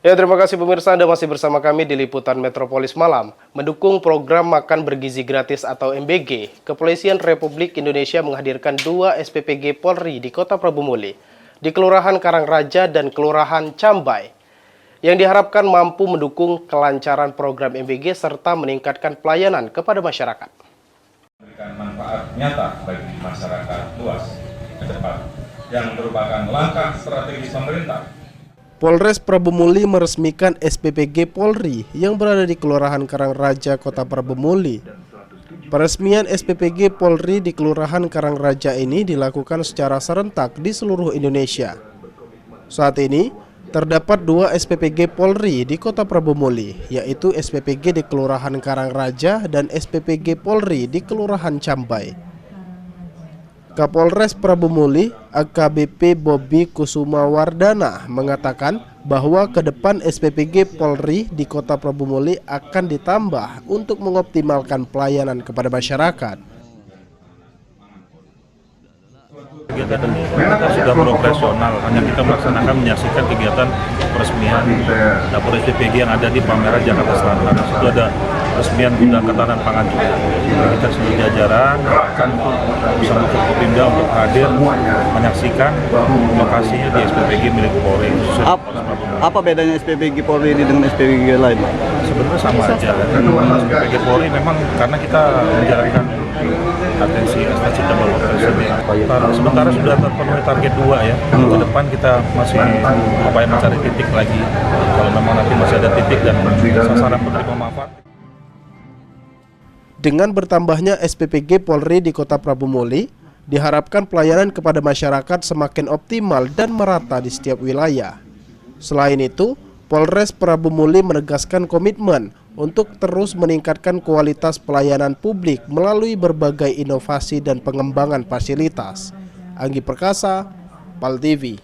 Ya, terima kasih pemirsa, Anda masih bersama kami di Liputan Metropolis Malam. Mendukung program Makan Bergizi Gratis atau MBG, Kepolisian Republik Indonesia menghadirkan 2 SPPG Polri di Kota Prabu Muli, di Kelurahan Karangraja dan Kelurahan Cambai, yang diharapkan mampu mendukung kelancaran program MBG serta meningkatkan pelayanan kepada masyarakat. Memberikan manfaat nyata bagi masyarakat luas ke depan, yang merupakan langkah strategis pemerintah. Polres Prabu Muli meresmikan SPPG Polri yang berada di Kelurahan Karangraja, Kota Prabu Muli. Peresmian SPPG Polri di Kelurahan Karangraja ini dilakukan secara serentak di seluruh Indonesia. Saat ini, terdapat 2 SPPG Polri di Kota Prabu Muli, yaitu SPPG di Kelurahan Karangraja dan SPPG Polri di Kelurahan Cambai. Kapolres Prabu Muli, AKBP Bobi Kusumawardana, mengatakan bahwa ke depan SPPG Polri di Kota Prabu Muli akan ditambah untuk mengoptimalkan pelayanan kepada masyarakat. Kegiatan kita sudah beroperasional, hanya kita melaksanakan menyaksikan kegiatan peresmian dapur SPPG yang ada di Palmerah, Jakarta Selatan. Itu ada peresmian Gudang Ketahanan Pangan juga. Kita seluruh jajaran akan bersama Forkopimda untuk hadir menyaksikan lokasinya di SPPG milik Polri. Apa bedanya SPPG Polri ini dengan SPPG lain? Sebenarnya sama aja. SPPG Polri memang karena kita menjalankan atensi cita Bapak Presiden. Sementara sudah terpenuhi target 2 ya. Ke depan kita masih upaya mencari titik lagi. Kalau memang nanti masih ada titik dan sasaran penerima manfaat. Dengan bertambahnya SPPG Polri di Kota Prabu Muli, diharapkan pelayanan kepada masyarakat semakin optimal dan merata di setiap wilayah. Selain itu, Polres Prabu Muli menegaskan komitmen untuk terus meningkatkan kualitas pelayanan publik melalui berbagai inovasi dan pengembangan fasilitas. Anggi Perkasa, PAL TV.